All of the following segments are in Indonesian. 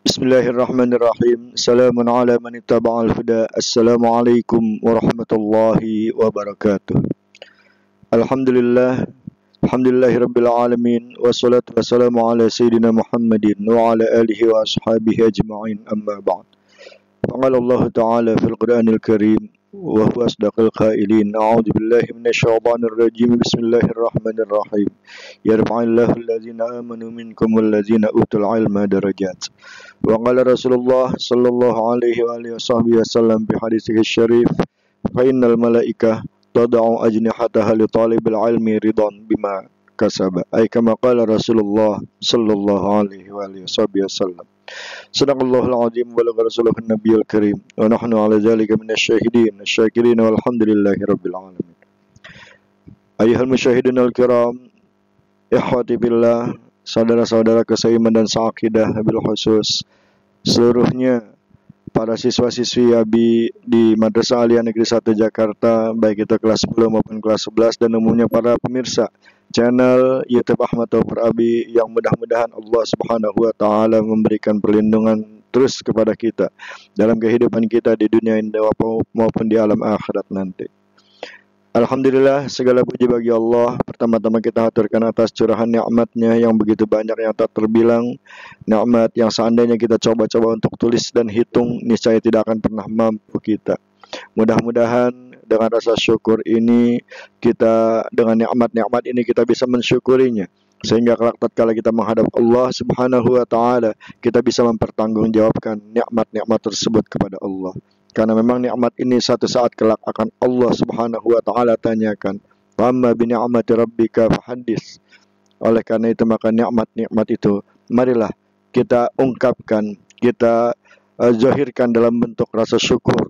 Bismillahirrahmanirrahim. Assalamun ala man ittaba'al huda. Assalamualaikum warahmatullahi wabarakatuh. Alhamdulillah. Alhamdulillahi rabbil alamin. Wassalatu wassalamu ala sayyidina Muhammadin wa ala alihi wa ashabihi ajma'in, amma ba'd. Faqala Allah Ta'ala fil Qur'anil Karim wa huwa asdaqul qailin. A'udzu billahi minasyaitonir rajim. Bismillahirrahmanirrahim. Yarfa'illahu allazina amanu minkum wallazina utul ilma darajat. Wa qala Rasulullah sallallahu alaihi wa alihi wasallam fi haditsih syarif, fa innal malaikah tad'u ajnihataha li talibil ilmi ridan bima kasaba. Ay kama qala Rasulullah sallallahu alaihi wa alihi wasallam. Sadaqallahul azim wa laqa rasuluhun nabiyul karim wa nahnu ala dzalika minasyahidin asyakirin walhamdulillahi rabbil alamin. Ayyuhal musyahidun al-kiram, ikhwati billah, saudara-saudara keseiman dan seakidah bil khusus, seluruhnya para siswa-siswi Abi di Madrasah Aliyah Negeri 1 Jakarta, baik itu kelas 10 maupun kelas 11, dan umumnya para pemirsa channel YouTube Ahmad Taufur Abi, yang mudah-mudahan Allah Subhanahu wa taala memberikan perlindungan terus kepada kita dalam kehidupan kita di dunia ini maupun di alam akhirat nanti. Alhamdulillah, segala puji bagi Allah. Pertama-tama kita haturkan atas curahan nikmatnya yang begitu banyak, yang tak terbilang. Nikmat yang seandainya kita coba-coba untuk tulis dan hitung, niscaya tidak akan pernah mampu kita. Mudah-mudahan dengan rasa syukur ini, kita dengan nikmat-nikmat ini kita bisa mensyukurinya, sehingga kelak tatkala kita menghadap Allah Subhanahu wa taala, kita bisa mempertanggungjawabkan nikmat-nikmat tersebut kepada Allah. Karena memang nikmat ini satu saat kelak akan Allah Subhanahu wa taala tanyakan. Amma bi ni'mati rabbika fahaddits. Oleh karena itu maka nikmat-nikmat itu marilah kita ungkapkan, kita zahirkan dalam bentuk rasa syukur,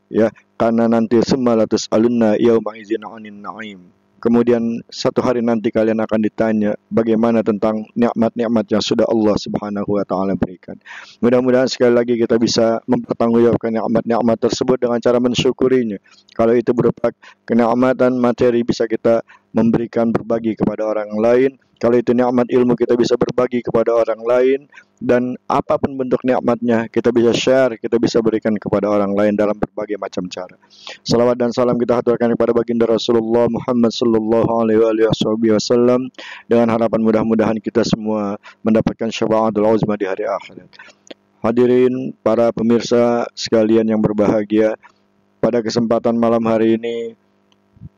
ya, karena nanti sumalatus alunna yauma idzin 'anin na'im. Kemudian satu hari nanti kalian akan ditanya bagaimana tentang nikmat-nikmat yang sudah Allah Subhanahu wa taala berikan. Mudah-mudahan sekali lagi kita bisa mempertanggungjawabkan nikmat-nikmat tersebut dengan cara mensyukurinya. Kalau itu berupa kenikmatan materi, bisa kita memberikan, berbagi kepada orang lain. Kalau itu nikmat ilmu, kita bisa berbagi kepada orang lain. Dan apapun bentuk nikmatnya, kita bisa share, kita bisa berikan kepada orang lain dalam berbagai macam cara. Salawat dan salam kita haturkan kepada baginda Rasulullah Muhammad sallallahu alaihi wasallam, dengan harapan mudah-mudahan kita semua mendapatkan syafaatul uzma di hari akhirat. Hadirin para pemirsa sekalian yang berbahagia, pada kesempatan malam hari ini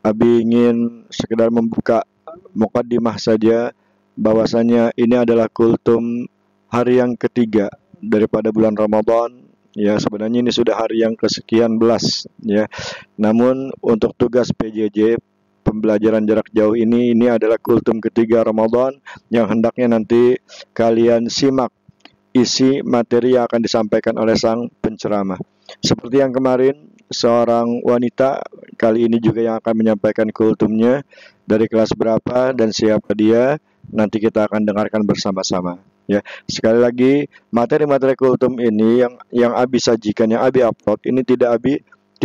Abi ingin sekedar membuka mukaddimah saja, bahwasanya ini adalah kultum hari yang ketiga daripada bulan Ramadan. Ya, sebenarnya ini sudah hari yang kesekian belas, ya. Namun untuk tugas PJJ pembelajaran jarak jauh ini adalah kultum ketiga Ramadan, yang hendaknya nanti kalian simak isi materi yang akan disampaikan oleh sang penceramah. Seperti yang kemarin, seorang wanita kali ini juga yang akan menyampaikan kultumnya. Dari kelas berapa dan siapa dia, nanti kita akan dengarkan bersama-sama, ya. Sekali lagi, materi-materi kultum ini yang Abi sajikan, yang Abi upload ini tidak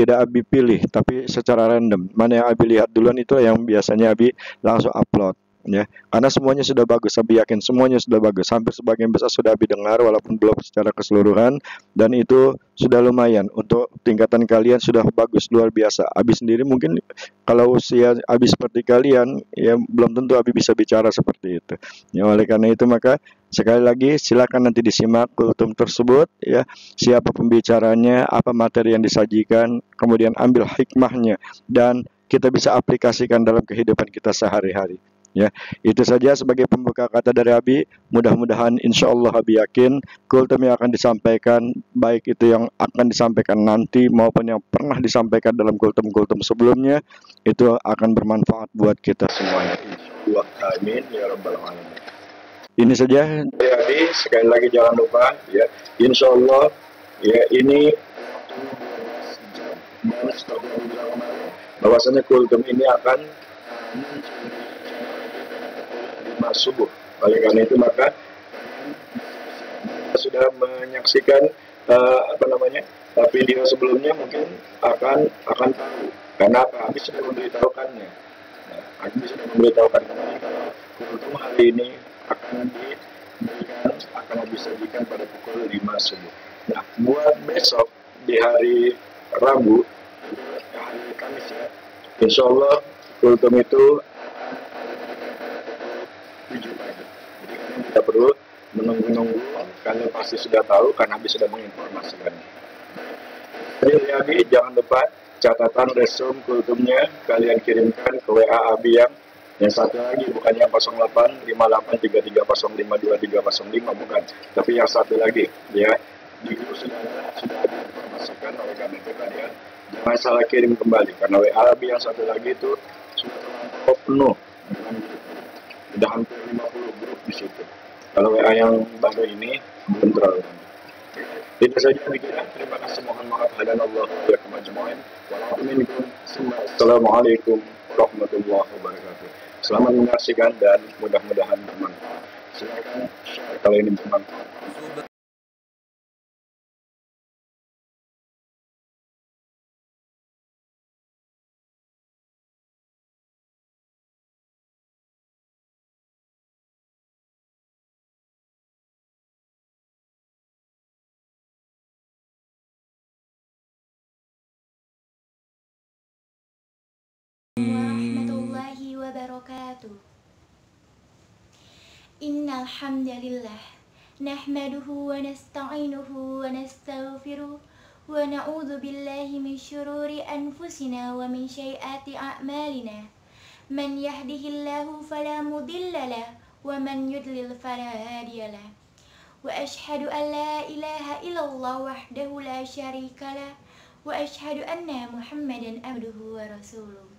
Abi pilih, tapi secara random. Mana yang Abi lihat duluan itu yang biasanya Abi langsung upload, ya. Karena semuanya sudah bagus, Abi yakin semuanya sudah bagus. Hampir sebagian besar sudah Abi dengar, walaupun belum secara keseluruhan, dan itu sudah lumayan untuk tingkatan kalian, sudah bagus, luar biasa. Abi sendiri mungkin kalau usia Abi seperti kalian, ya belum tentu Abi bisa bicara seperti itu. Ya, oleh karena itu maka sekali lagi silakan nanti disimak kultum tersebut, ya. Siapa pembicaranya, apa materi yang disajikan, kemudian ambil hikmahnya dan kita bisa aplikasikan dalam kehidupan kita sehari-hari. Ya, itu saja sebagai pembuka kata dari Abi. Mudah-mudahan insya Allah Abi yakin kultum yang akan disampaikan, baik itu yang akan disampaikan nanti maupun yang pernah disampaikan dalam kultum-kultum sebelumnya, itu akan bermanfaat buat kita semuanya. Insyaallah, amin ya rabbal alamin. Ini saja dari Abi. Sekali lagi jangan lupa, ya, insya Allah, ya, ini dan setelah bilang kemarin bahwasanya kultum ini akan subuh. Oleh karena itu maka sudah menyaksikan video sebelumnya mungkin akan tahu. Karena apa? Habis sudah memberitahukannya. Habis sudah memberitahukan kemarin kalau kultum hari ini akan diberikan akan habis sajikan pada pukul 5 subuh. Nah, buat besok di hari Rabu, hari Kamis ya, insya Allah kultum itu 7 pagi. Jadi kalian tidak perlu menunggu-nunggu, kalian pasti sudah tahu karena habis sudah menginformasikan. Jadi jangan lupa catatan resume kultumnya kalian kirimkan ke WA Abi yang satu lagi, bukan yang 085833052305, bukan, tapi yang satu lagi ya. Di grup sudah diinformasikan, oleh karena itu kalian jangan salah kirim kembali karena WA Abi yang satu lagi itu sudah terlampau penuh dengan grup. Sudah hampir 50 grup di situ. Kalau WA yang baru ini belum terlalu banyak. Itu saja demikian. Terima kasih, mohon maaf. Hadanallahu wa iyyakum ajma'in. Wassalamualaikum warahmatullahi wabarakatuh. Selamat menyaksikan dan mudah-mudahan bermanfaat. Silakan share kalau ini bermanfaat. Warahmatullahi wabarakatuh. Innal hamdalillah nahmaduhu wa nasta'inuhu wa nastaghfiruh wa na'udzu billahi min syururi anfusina wa min sayyiati a'malina. Man yahdihillahu fala mudilla lahu wa man yudlil fala hadiyalah. Wa ashhadu an la ilaha illallah wahdahu la syarikalah wa ashhadu anna Muhammadan abduhu wa rasuluh.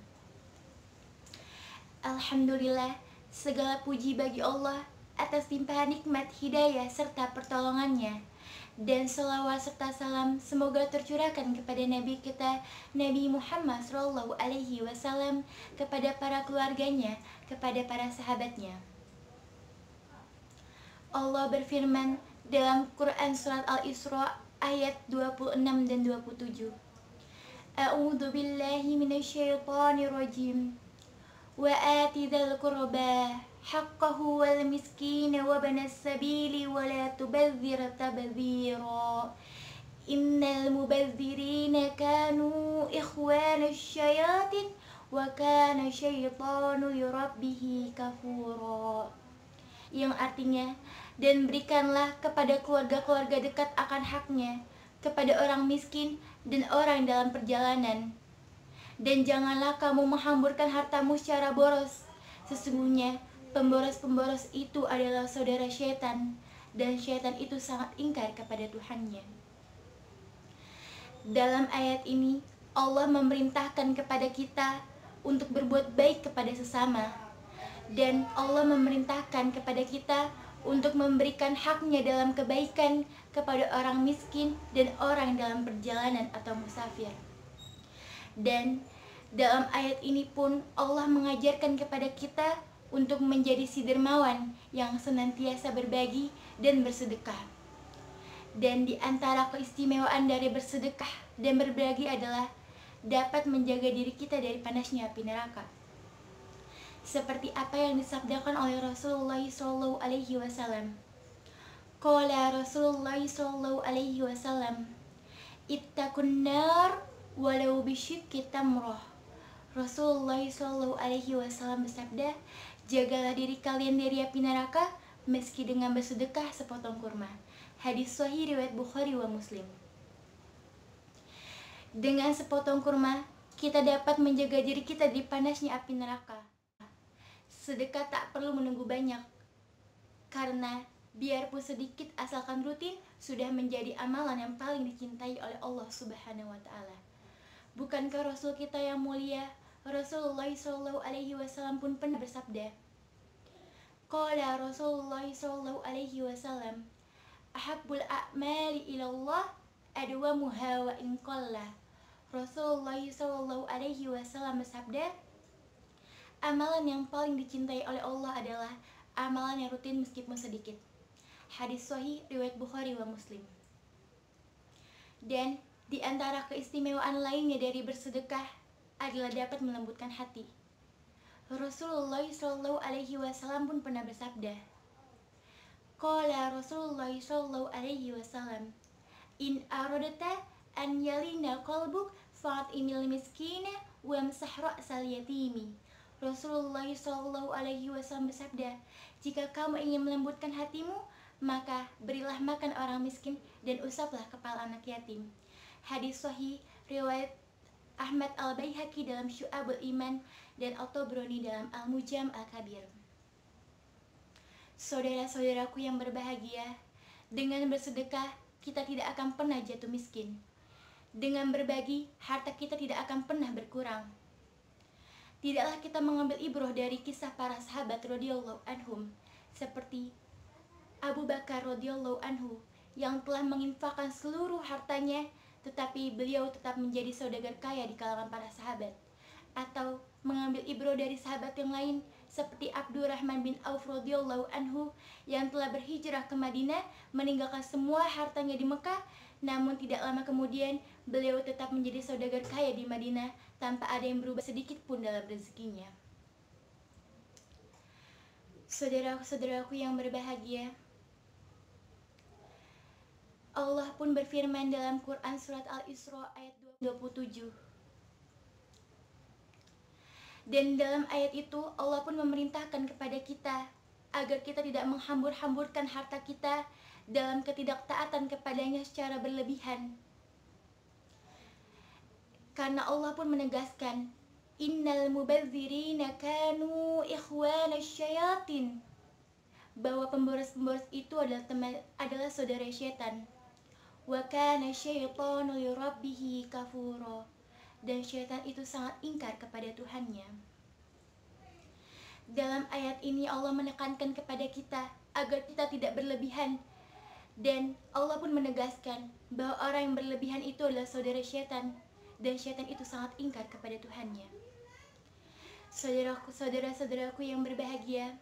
Alhamdulillah, segala puji bagi Allah atas limpahan nikmat hidayah serta pertolongannya. Dan selawat serta salam semoga tercurahkan kepada Nabi kita, Nabi Muhammad SAW, kepada para keluarganya, kepada para sahabatnya. Allah berfirman dalam Quran Surat Al-Isra ayat 26 dan 27. A'udzu billahi minasyaitonir rajim. Wa ati dzal qurba haqqahu wal miskin wa banas sabili wa la tubadzir tabdzira innal mubadzirina kanu ikhwanasy syayatin wa kana syaitanu lirabbih kafura, yang artinya, dan berikanlah kepada keluarga-keluarga dekat akan haknya, kepada orang miskin dan orang dalam perjalanan. Dan janganlah kamu menghamburkan hartamu secara boros. Sesungguhnya pemboros-pemboros itu adalah saudara syaitan, dan syaitan itu sangat ingkar kepada Tuhannya. Dalam ayat ini, Allah memerintahkan kepada kita untuk berbuat baik kepada sesama. Dan Allah memerintahkan kepada kita untuk memberikan haknya dalam kebaikan kepada orang miskin dan orang dalam perjalanan atau musafir. Dan dalam ayat ini pun Allah mengajarkan kepada kita untuk menjadi si dermawan yang senantiasa berbagi dan bersedekah. Dan di antara keistimewaan dari bersedekah dan berbagi adalah dapat menjaga diri kita dari panasnya api neraka. Seperti apa yang disabdakan oleh Rasulullah SAW. Qala Rasulullah SAW, ittaqun nar walau bisyikki tamrah. Rasulullah SAW bersabda, jagalah diri kalian dari api neraka meski dengan bersedekah sepotong kurma. Hadis sahih riwayat Bukhari wa Muslim. Dengan sepotong kurma, kita dapat menjaga diri kita dari panasnya api neraka. Sedekah tak perlu menunggu banyak, karena biarpun sedikit asalkan rutin sudah menjadi amalan yang paling dicintai oleh Allah Subhanahu wa Ta'ala. Bukankah Rasul kita yang mulia Rasulullah SAW pun pernah bersabda, qala Rasulullah SAW, ahabbul a'mali ilallah adwamuha wa in qalla. Rasulullah SAW bersabda, amalan yang paling dicintai oleh Allah adalah amalan yang rutin meskipun sedikit. Hadis sahih riwayat Bukhari wa Muslim. Dan di antara keistimewaan lainnya dari bersedekah adalah dapat melembutkan hati. Rasulullah SAW pun pernah bersabda, Qala Rasulullah sallallahu alaihi wasallam, in aradata an yalina qalbuk fa'imil miskina wamsah ra'sal yatimi. Rasulullah sallallahu alaihi wasallam bersabda, jika kamu ingin melembutkan hatimu, maka berilah makan orang miskin dan usaplah kepala anak yatim. Hadis sahih riwayat Ahmad Al-Baihaqi dalam Syu'abul Iman dan At-Tabrani dalam Al-Mujam Al-Kabir. Saudara-saudaraku yang berbahagia, dengan bersedekah kita tidak akan pernah jatuh miskin. Dengan berbagi, harta kita tidak akan pernah berkurang. Tidaklah kita mengambil ibroh dari kisah para sahabat radhiyallahu anhum, seperti Abu Bakar radhiyallahu anhu yang telah menginfakkan seluruh hartanya, tetapi beliau tetap menjadi saudagar kaya di kalangan para sahabat. Atau mengambil ibroh dari sahabat yang lain, seperti Abdurrahman bin Auf radhiyallahu anhu yang telah berhijrah ke Madinah, meninggalkan semua hartanya di Mekah, namun tidak lama kemudian beliau tetap menjadi saudagar kaya di Madinah tanpa ada yang berubah sedikit pun dalam rezekinya. Saudara-saudaraku yang berbahagia, Allah pun berfirman dalam Quran surat Al-Isra ayat 27. Dan dalam ayat itu Allah pun memerintahkan kepada kita agar kita tidak menghambur-hamburkan harta kita dalam ketidaktaatan kepadanya secara berlebihan. Karena Allah pun menegaskan, innal mubadzirina kanu ikhwanasy syayatin, bahwa pemboros-pemboros itu adalah saudara syaitan. Wa kana syaitanu lirabbih kafura, dan syaitan itu sangat ingkar kepada Tuhannya. Dalam ayat ini Allah menekankan kepada kita agar kita tidak berlebihan, dan Allah pun menegaskan bahwa orang yang berlebihan itu adalah saudara syaitan, dan syaitan itu sangat ingkar kepada Tuhannya. Saudara-saudaraku yang berbahagia,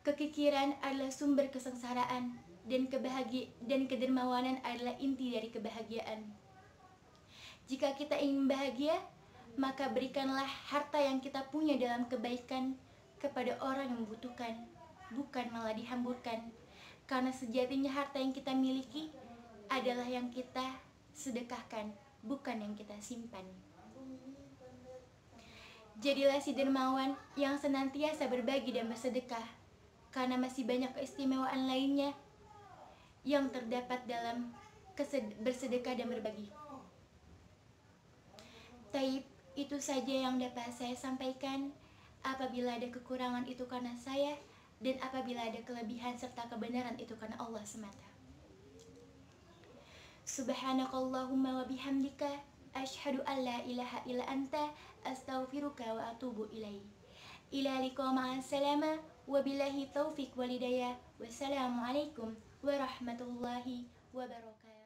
kekikiran adalah sumber kesengsaraan, dan kedermawanan adalah inti dari kebahagiaan. Jika kita ingin bahagia, maka berikanlah harta yang kita punya dalam kebaikan kepada orang yang membutuhkan, bukan malah dihamburkan. Karena sejatinya harta yang kita miliki adalah yang kita sedekahkan, bukan yang kita simpan. Jadilah si dermawan yang senantiasa berbagi dan bersedekah, karena masih banyak keistimewaan lainnya yang terdapat dalam bersedekah dan berbagi. Taib, itu saja yang dapat saya sampaikan. Apabila ada kekurangan itu karena saya, dan apabila ada kelebihan serta kebenaran itu karena Allah semata. Subhanakallahumma wa bihamdika asyhadu an la ilaha illa anta astaghfiruka wa atubu ilaik. Ila liqa ma'as salama wa billahi taufiq wal hidayah. Wassalamualaikum warahmatullahi wabarakatuh.